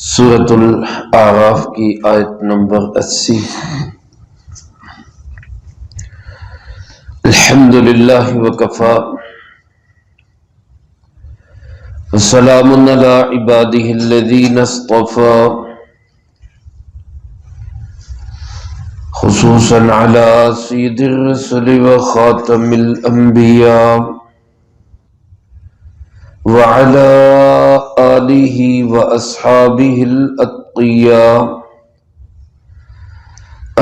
سورۃ الاعراف کی آیت نمبر 80۔ الحمد للہ وکفی وسلام علی عبادہ الذین اصطفی خصوصا علی سید الرسل وخاتم الانبیاء وعلى آلہ واصحابہ الاتقیاء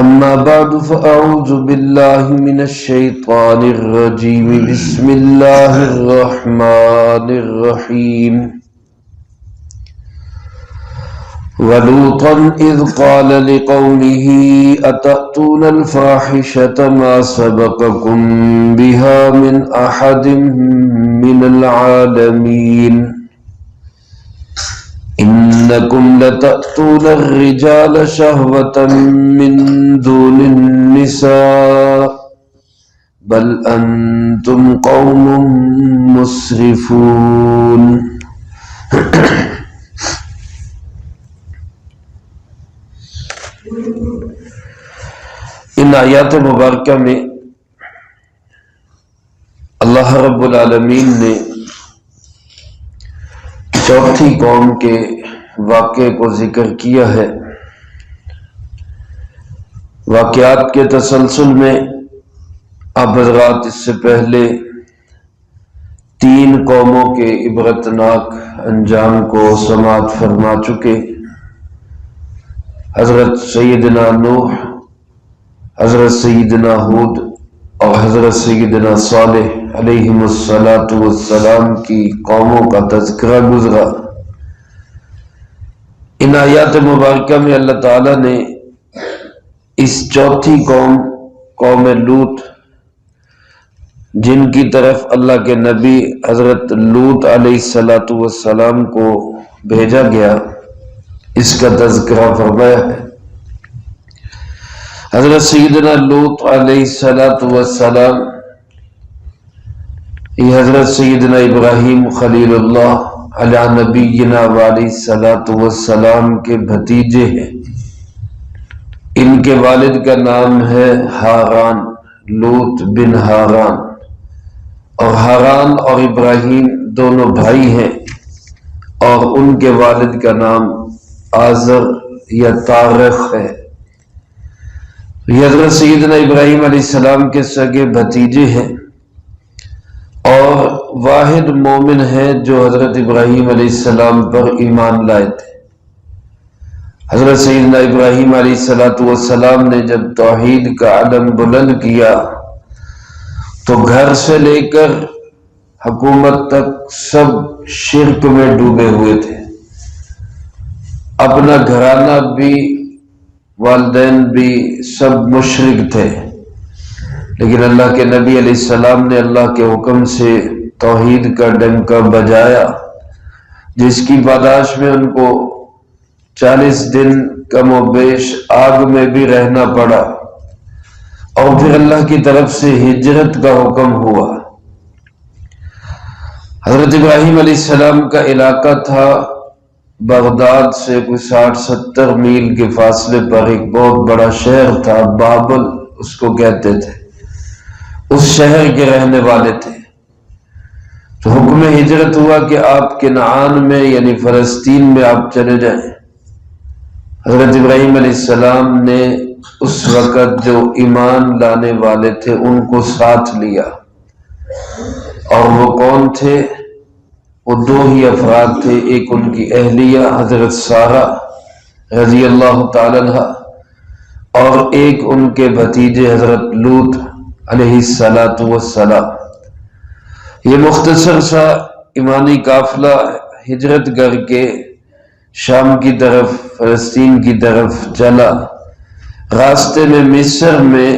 اما بعد فاعوذ باللہ من الشیطان الرجیم بسم اللہ الرحمن الرحیم ولوطا اذ قال لقومه اتأتون الفاحشة ما سبقكم بها من احد من العالمين انكم لتأتون الرجال شهوة من دون النساء بل انتم قوم مسرفون۔ ان آیات مبارکہ میں اللہ رب العالمین نے چوتھی قوم کے واقعے کو ذکر کیا ہے۔ واقعات کے تسلسل میں آپ حضرات اس سے پہلے تین قوموں کے عبرتناک انجام کو سماعت فرما چکے۔ حضرت سیدنا نوح، حضرت سیدنا ہود اور حضرت سیدنا صالح علیہم السلام کی قوموں کا تذکرہ گزرا۔ ان آیات مبارکہ میں اللہ تعالیٰ نے اس چوتھی قوم لوط، جن کی طرف اللہ کے نبی حضرت لوط علیہ السلام کو بھیجا گیا، اس کا تذکرہ فرمایا ہے۔ حضرت سیدنا لوط علیہ السلام یہ حضرت سیدنا ابراہیم خلیل اللہ علی نبینا وعلیہ السلام کے بھتیجے ہیں۔ ان کے والد کا نام ہے ہاران، لوط بن ہاران، اور ہاران اور ابراہیم دونوں بھائی ہیں، اور ان کے والد کا نام آزر یا تارخ ہے۔ یہ حضرت سیدنا ابراہیم علیہ السلام کے سگے بھتیجے ہیں اور واحد مومن ہیں جو حضرت ابراہیم علیہ السلام پر ایمان لائے تھے۔ حضرت سیدنا ابراہیم علیہ السلام نے جب توحید کا علم بلند کیا تو گھر سے لے کر حکومت تک سب شرک میں ڈوبے ہوئے تھے۔ اپنا گھرانہ بھی، والدین بھی سب مشرک تھے، لیکن اللہ کے نبی علیہ السلام نے اللہ کے حکم سے توحید کا ڈنکا بجایا، جس کی پاداش میں ان کو 40 دن کم و بیش آگ میں بھی رہنا پڑا، اور پھر اللہ کی طرف سے ہجرت کا حکم ہوا۔ حضرت ابراہیم علیہ السلام کا علاقہ تھا بغداد سے کوئی 60-70 میل کے فاصلے پر ایک بہت بڑا شہر تھا، بابل اس کو کہتے تھے۔ اس شہر کے رہنے والے تھے، تو حکم ہجرت ہوا کہ آپ کنعان میں یعنی فلسطین میں آپ چلے جائیں۔ حضرت ابراہیم علیہ السلام نے اس وقت جو ایمان لانے والے تھے ان کو ساتھ لیا، اور وہ کون تھے؟ وہ دو ہی افراد تھے، ایک ان کی اہلیہ حضرت سارہ رضی اللہ تعالی عنہ، اور ایک ان کے بھتیجے حضرت لوط علیہ السلام۔ یہ مختصر سا ایمانی قافلہ ہجرت کر کے شام کی طرف، فلسطین کی طرف چلا۔ راستے میں مصر میں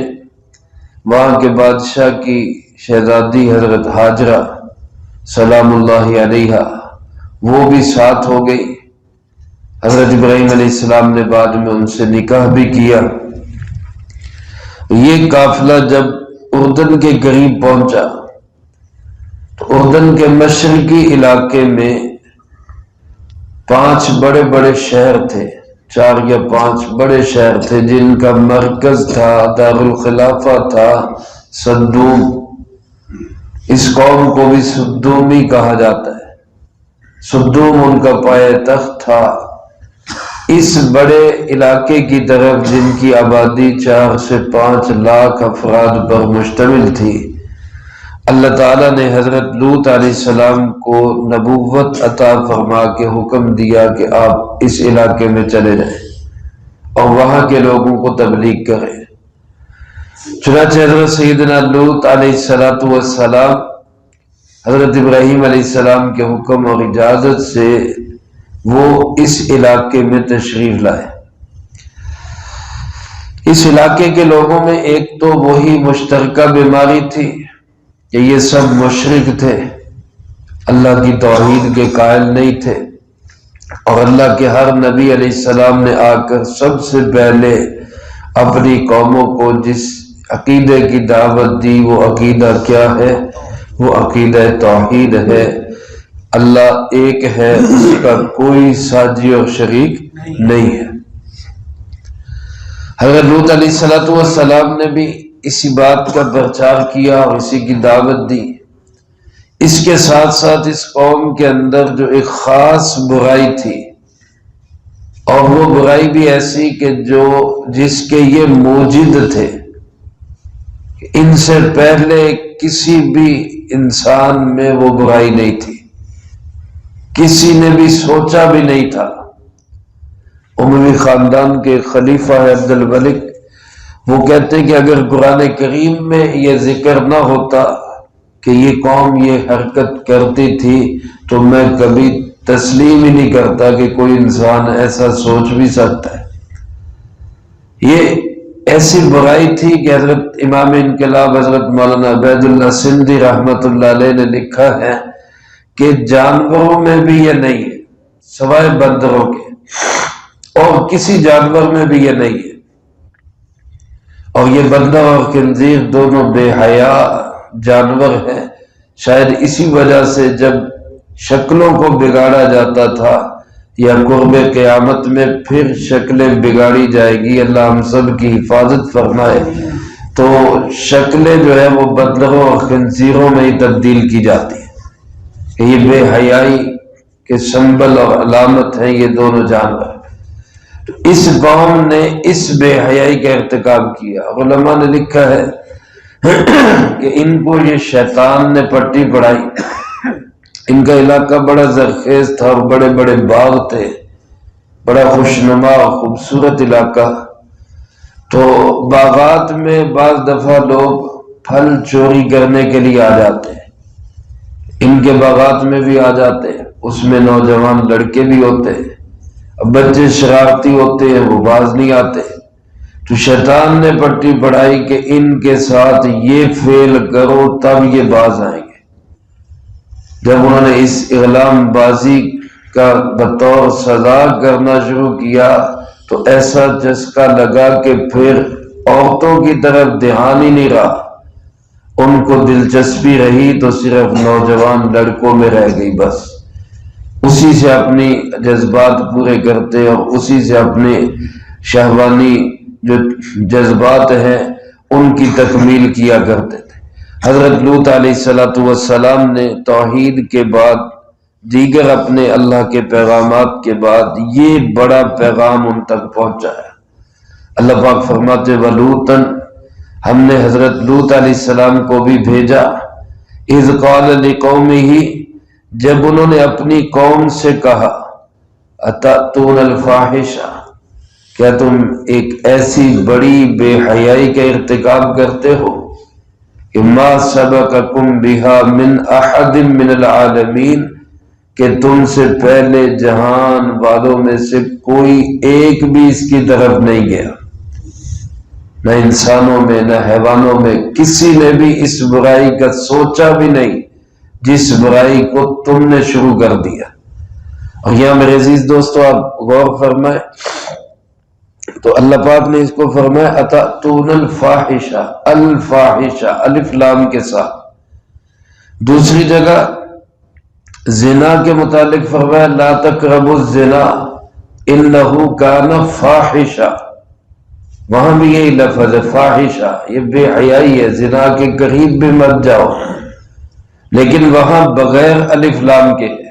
وہاں کے بادشاہ کی شہزادی حضرت ہاجرہ سلام اللہ علیہا، وہ بھی ساتھ ہو گئی۔ حضرت ابراہیم علیہ السلام نے بعد میں ان سے نکاح بھی کیا۔ یہ قافلہ جب اردن کے قریب پہنچا تو اردن کے مشرقی علاقے میں 5 بڑے بڑے شہر تھے، 4 یا 5 بڑے شہر تھے جن کا مرکز تھا، دارالخلافہ تھا صدوم۔ اس قوم کو بھی صدومی کہا جاتا ہے، صدوم ان کا پایہ تخت تھا۔ اس بڑے علاقے کی طرف جن کی آبادی 4 سے 5 لاکھ افراد پر مشتمل تھی، اللہ تعالیٰ نے حضرت لوط علیہ السلام کو نبوت عطا فرما کے حکم دیا کہ آپ اس علاقے میں چلے جائیں اور وہاں کے لوگوں کو تبلیغ کریں۔ چنانچہ حضرت سیدنا لوط علیہ السلام حضرت ابراہیم علیہ السلام کے حکم اور اجازت سے وہ اس علاقے میں تشریف لائے۔ اس علاقے کے لوگوں میں ایک تو وہی مشترکہ بیماری تھی کہ یہ سب مشرک تھے، اللہ کی توحید کے قائل نہیں تھے، اور اللہ کے ہر نبی علیہ السلام نے آ کر سب سے پہلے اپنی قوموں کو جس عقیدے کی دعوت دی وہ عقیدہ کیا ہے؟ وہ عقیدہ توحید ہے، اللہ ایک ہے، اس کا کوئی ساجی اور شریک نہیں ہے۔ حضرت لوط علیہ السلام نے بھی اسی بات کا پرچار کیا اور اسی کی دعوت دی۔ اس کے ساتھ ساتھ اس قوم کے اندر جو ایک خاص برائی تھی، اور وہ برائی بھی ایسی کہ جس کے یہ موجد تھے، ان سے پہلے کسی بھی انسان میں وہ برائی نہیں تھی، کسی نے بھی سوچا بھی نہیں تھا۔ اموی خاندان کے خلیفہ عبد الملک وہ کہتے ہیں کہ اگر قرآن کریم میں یہ ذکر نہ ہوتا کہ یہ قوم یہ حرکت کرتی تھی تو میں کبھی تسلیم ہی نہیں کرتا کہ کوئی انسان ایسا سوچ بھی سکتا ہے۔ یہ ایسی برائی تھی کہ حضرت امام انقلاب حضرت مولانا عبید اللہ سندھی رحمت اللہ علیہ نے لکھا ہے کہ جانوروں میں بھی یہ نہیں ہے سوائے بندروں کے، اور کسی جانور میں بھی یہ نہیں ہے۔ اور یہ بندر اور خنزیر دونوں بے حیا جانور ہیں، شاید اسی وجہ سے جب شکلوں کو بگاڑا جاتا تھا یا قرب قیامت میں پھر شکلیں بگاڑی جائے گی، اللہ ہم سب کی حفاظت فرمائے، تو شکلیں جو ہے وہ بندروں اور خنزیروں میں ہی تبدیل کی جاتی ہیں کہ یہ بے حیائی کے سمبل اور علامت ہیں یہ دونوں جانور۔ تو اس قوم نے اس بے حیائی کا ارتکاب کیا۔ علماء نے لکھا ہے کہ ان کو یہ شیطان نے پٹی پڑھائی۔ ان کا علاقہ بڑا زرخیز تھا اور بڑے بڑے باغ تھے، بڑا خوشنما اور خوبصورت علاقہ۔ تو باغات میں بعض دفعہ لوگ پھل چوری کرنے کے لیے آ جاتے ہیں، ان کے باغات میں بھی آ جاتے ہیں، اس میں نوجوان لڑکے بھی ہوتے ہیں، اب بچے شرارتی ہوتے ہیں، وہ باز نہیں آتے۔ تو شیطان نے پٹی پڑھائی کہ ان کے ساتھ یہ فعل کرو تب یہ باز آئیں گے۔ جب انہوں نے اس اعلام بازی کا بطور سزا کرنا شروع کیا تو ایسا چسکا لگا کہ پھر عورتوں کی طرف دھیان ہی نہیں رہا، ان کو دلچسپی رہی تو صرف نوجوان لڑکوں میں رہ گئی، بس اسی سے اپنی جذبات پورے کرتے اور اسی سے اپنے شہوانی جو جذبات ہیں ان کی تکمیل کیا کرتے تھے۔ حضرت لوط علیہ السلام نے توحید کے بعد دیگر اپنے اللہ کے پیغامات کے بعد یہ بڑا پیغام ان تک پہنچایا۔ اللہ پاک فرماتے وَلُوطًا، ہم نے حضرت لوط علیہ السلام کو بھی بھیجا، اذ قال لقومہ، جب انہوں نے اپنی قوم سے کہا، اتأتون الفاحشہ، کیا تم ایک ایسی بڑی بے حیائی کا ارتکاب کرتے ہو کہ ما سبقکم بہا من احد من العالمین، کہ تم سے پہلے جہان والوں میں سے کوئی ایک بھی اس کی طرف نہیں گیا، نہ انسانوں میں نہ حیوانوں میں کسی نے بھی اس برائی کا سوچا بھی نہیں جس برائی کو تم نے شروع کر دیا۔ اور یہاں میرے عزیز دوستو آپ غور فرمائیں تو اللہ پاک نے اس کو فرمایا اتأتون الفاحشہ، الفاحشہ الف لام کے ساتھ۔ دوسری جگہ زنا کے متعلق فرمایا لا تقربوا الزنا انہ کان فاحشہ، وہاں بھی یہی لفظ ہے فاحشہ، یہ بے حیائی ہے، زنا کے قریب بھی مت جاؤ، لیکن وہاں بغیر الف لام کے ہے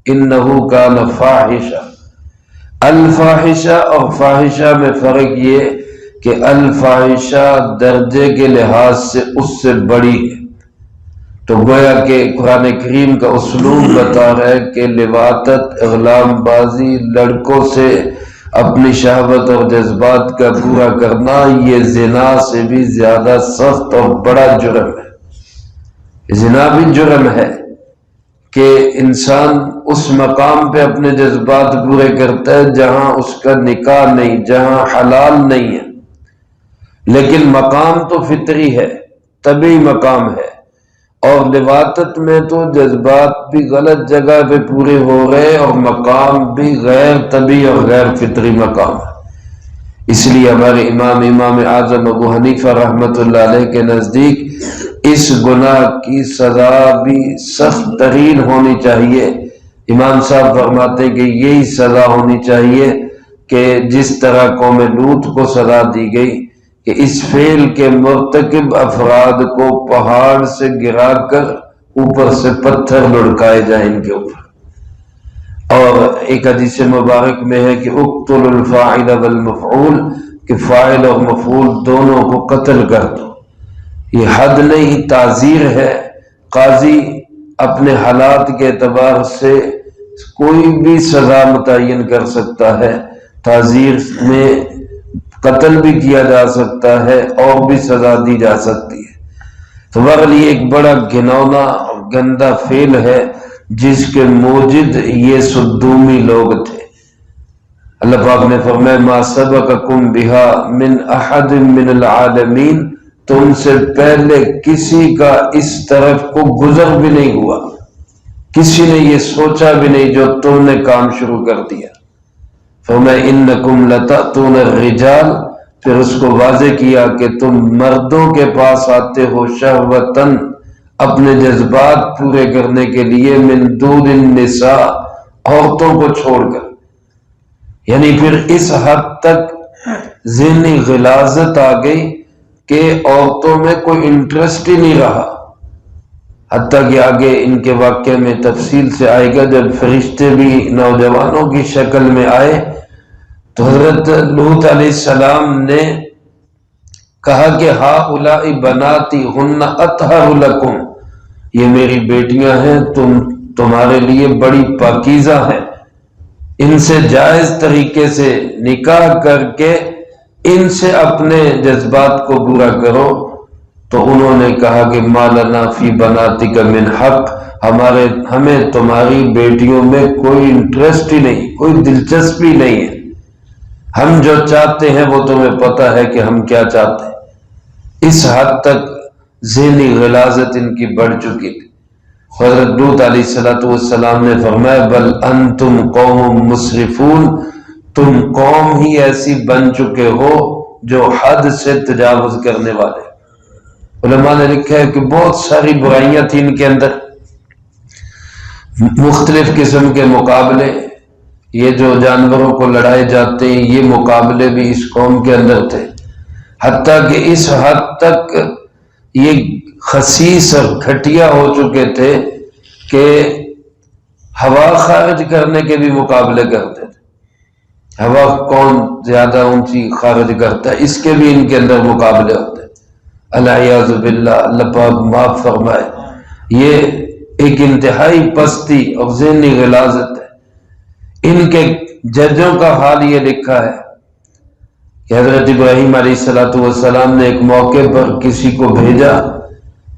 انہ کان فاحشہ۔ الفاحشہ اور فاحشہ میں فرق یہ کہ الفاحشہ درجے کے لحاظ سے اس سے بڑی ہے، تو گویا کہ قرآن کریم کا اسلوب بتا رہا ہے کہ لواطت، اغلام بازی، لڑکوں سے اپنی شہوت اور جذبات کا پورا کرنا، یہ زنا سے بھی زیادہ سخت اور بڑا جرم ہے۔ زنا بھی جرم ہے کہ انسان اس مقام پہ اپنے جذبات پورے کرتا ہے جہاں اس کا نکاح نہیں، جہاں حلال نہیں ہے، لیکن مقام تو فطری ہے، طبعی مقام ہے، اور لواطت میں تو جذبات بھی غلط جگہ پہ پورے ہو رہے اور مقام بھی غیر طبعی اور غیر فطری مقام ہے۔ اس لیے ہمارے امام اعظم ابو حنیفہ رحمۃ اللہ علیہ کے نزدیک اس گناہ کی سزا بھی سخت ترین ہونی چاہیے۔ امام صاحب فرماتے کہ یہی سزا ہونی چاہیے کہ جس طرح قوم لوط کو سزا دی گئی کہ اس فعل کے مرتکب افراد کو پہاڑ سے گرا کر اوپر سے پتھر لڑکائے جائیں ان کے اوپر۔ اور ایک حدیث مبارک میں ہے کہ اقتل الفاعل والمفعول، کہ فاعل اور مفعول دونوں کو قتل کر دو۔ یہ حد نہیں، تعزیر ہے۔ قاضی اپنے حالات کے اعتبار سے کوئی بھی سزا متعین کر سکتا ہے، تعزیر میں قتل بھی کیا جا سکتا ہے اور بھی سزا دی جا سکتی ہے۔ تو بہرحال یہ ایک بڑا گھنونا اور گندا فعل ہے جس کے موجد یہ صدومی لوگ تھے۔ اللہ پاک نے فرمایا ما سبقکم بہا من احد من العالمین، تم سے پہلے کسی کا اس طرف کو گزر بھی نہیں ہوا، کسی نے یہ سوچا بھی نہیں جو تم نے کام شروع کر دیا۔ فرمایا انکم لتأتون الرجال، پھر اس کو واضح کیا کہ تم مردوں کے پاس آتے ہو شہوتاً، اپنے جذبات پورے کرنے کے لیے، من دون النساء، عورتوں کو چھوڑ کر۔ یعنی پھر اس حد تک ذہنی غلاظت آ گئی کہ عورتوں میں کوئی انٹرسٹ ہی نہیں رہا، حتیٰ کہ آگے ان کے واقعے میں تفصیل سے آئے گا جب فرشتے بھی نوجوانوں کی شکل میں آئے تو حضرت لوط علیہ السلام نے کہا کہ ہؤلاء بناتی ہن اطہر لکم، یہ میری بیٹیاں ہیں، تمہارے لیے بڑی پاکیزہ ہیں، ان سے جائز طریقے سے نکاح کر کے ان سے اپنے جذبات کو پورا کرو۔ تو انہوں نے کہا کہ ما لنا فی بناتک من حق، ہمیں تمہاری بیٹیوں میں کوئی انٹرسٹ ہی نہیں، کوئی دلچسپی نہیں ہے، ہم جو چاہتے ہیں وہ تمہیں پتہ ہے کہ ہم کیا چاہتے ہیں۔ اس حد تک ذہنی غلاظت ان کی بڑھ چکی تھی۔ حضرت لوط علیہ السلام نے فرمایا بل انتم قوم مسرفون، تم قوم ہی ایسی بن چکے ہو جو حد سے تجاوز کرنے والے۔ علماء نے لکھا ہے کہ بہت ساری برائیاں تھیں ان کے اندر، مختلف قسم کے مقابلے، یہ جو جانوروں کو لڑائے جاتے ہیں یہ مقابلے بھی اس قوم کے اندر تھے، حتیٰ کہ اس حد تک یہ خسیس اور گھٹیا ہو چکے تھے کہ ہوا خارج کرنے کے بھی مقابلے کرتے تھے، ہوا کون زیادہ اونچی خارج کرتا ہے اس کے بھی ان کے اندر مقابلے ہوتے ہیں۔ العیاذ باللہ، اللہ پاک معاف فرمائے۔ یہ ایک انتہائی پستی اور ذہنی غلاظت ہے۔ ان کے ججوں کا حال یہ لکھا ہے کہ حضرت ابراہیم علیہ السلام نے ایک موقع پر کسی کو بھیجا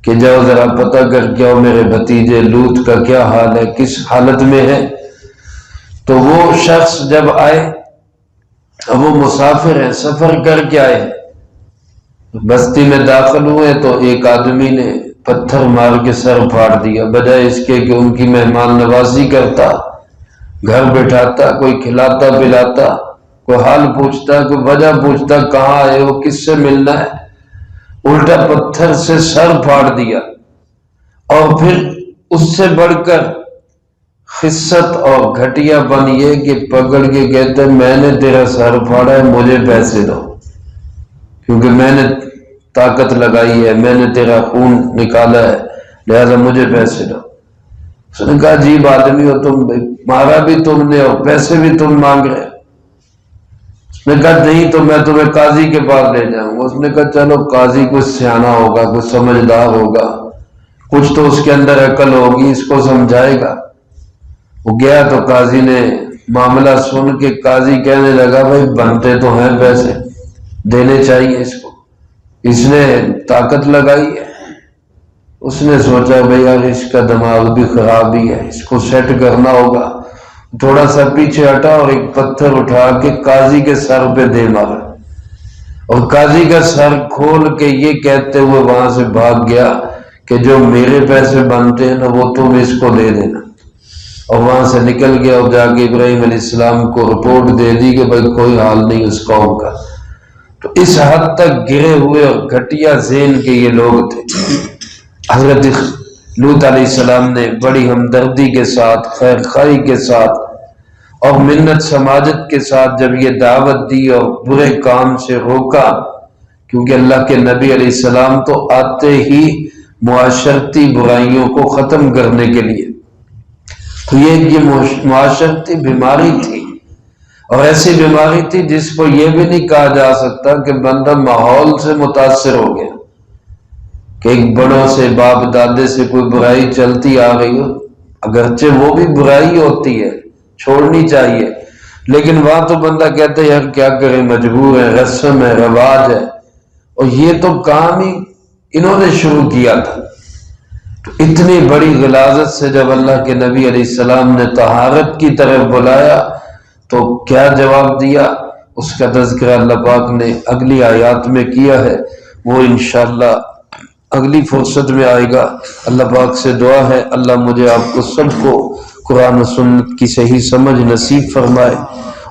کہ جاؤ ذرا پتہ کر کے آؤ میرے بھتیجے لوط کا کیا حال ہے، کس حالت میں ہے۔ تو وہ شخص جب آئے، اب وہ مسافر ہیں، سفر کر کے آئے، بستی میں داخل ہوئے تو ایک آدمی نے پتھر مار کے سر پھاڑ دیا، بجائے اس کے کہ ان کی مہمان نوازی کرتا، گھر بٹھاتا، کوئی کھلاتا پلاتا، کوئی حال پوچھتا، کوئی وجہ پوچھتا کہاں آئے ہو، کس سے ملنا ہے، الٹا پتھر سے سر پھاڑ دیا۔ اور پھر اس سے بڑھ کر خست اور گھٹیا پن یہ کہ پکڑ کے کہتے میں نے تیرا سر پھاڑا ہے، مجھے پیسے دو، کیونکہ میں نے طاقت لگائی ہے، میں نے تیرا خون نکالا ہے، لہذا مجھے پیسے دو۔ اس نے کہا عجیب آدمی ہو تم، مارا بھی تم نے اور پیسے بھی تم مانگ رہے۔ اس نے کہا نہیں تو میں تمہیں قاضی کے پاس لے جاؤں گا۔ اس نے کہا چلو قاضی کچھ سیانا ہوگا، کچھ سمجھدار ہوگا، کچھ تو اس کے اندر عقل ہوگی، اس کو سمجھائے گا۔ وہ گیا تو قاضی نے معاملہ سن کے قاضی کہنے لگا بھائی بنتے تو ہیں پیسے، دینے چاہیے اس کو، اس نے طاقت لگائی ہے۔ اس نے سوچا بھائی یار اس کا دماغ بھی خراب ہی ہے، اس کو سیٹ کرنا ہوگا۔ تھوڑا سا پیچھے ہٹا اور ایک پتھر اٹھا کے قاضی کے سر پہ دے مارا، اور قاضی کا سر کھول کے یہ کہتے ہوئے وہاں سے بھاگ گیا کہ جو میرے پیسے بنتے ہیں نا وہ تم اس کو دے دینا۔ اور وہاں سے نکل گیا اور جا کے ابراہیم علیہ السلام کو رپورٹ دے دی کہ بھائی کوئی حال نہیں اس قوم کا۔ تو اس حد تک گرے ہوئے اور گھٹیا ذہن کے یہ لوگ تھے۔ حضرت لوط علیہ السلام نے بڑی ہمدردی کے ساتھ، خیر خواہی کے ساتھ اور منت سماجت کے ساتھ جب یہ دعوت دی اور برے کام سے روکا، کیونکہ اللہ کے نبی علیہ السلام تو آتے ہی معاشرتی برائیوں کو ختم کرنے کے لیے، تو یہ معاشرتی بیماری تھی، اور ایسی بیماری تھی جس کو یہ بھی نہیں کہا جا سکتا کہ بندہ ماحول سے متاثر ہو گیا، کہ ایک بڑوں سے باپ دادے سے کوئی برائی چلتی آ رہی ہو، اگرچہ وہ بھی برائی ہوتی ہے، چھوڑنی چاہیے، لیکن وہاں تو بندہ کہتا ہے یار کیا کرے، مجبور ہے، رسم ہے، رواج ہے، اور یہ تو کام ہی انہوں نے شروع کیا تھا۔ تو اتنی بڑی غلاظت سے جب اللہ کے نبی علیہ السلام نے طہارت کی طرف بلایا تو کیا جواب دیا، اس کا تذکرہ اللہ پاک نے اگلی آیات میں کیا ہے، وہ انشاءاللہ اگلی فرصت میں آئے گا۔ اللہ پاک سے دعا ہے اللہ مجھے آپ کو سب کو قرآن و سنت کی صحیح سمجھ نصیب فرمائے،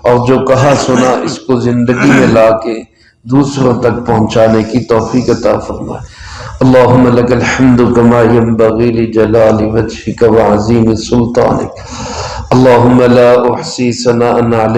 اور جو کہا سنا اس کو زندگی میں لا کے دوسروں تک پہنچانے کی توفیق عطا فرمائے۔ اللہم لک الحمد کما ینبغی لجلال وجہک وعظیم سلطانک، اللہم لا احصی ثناء علیک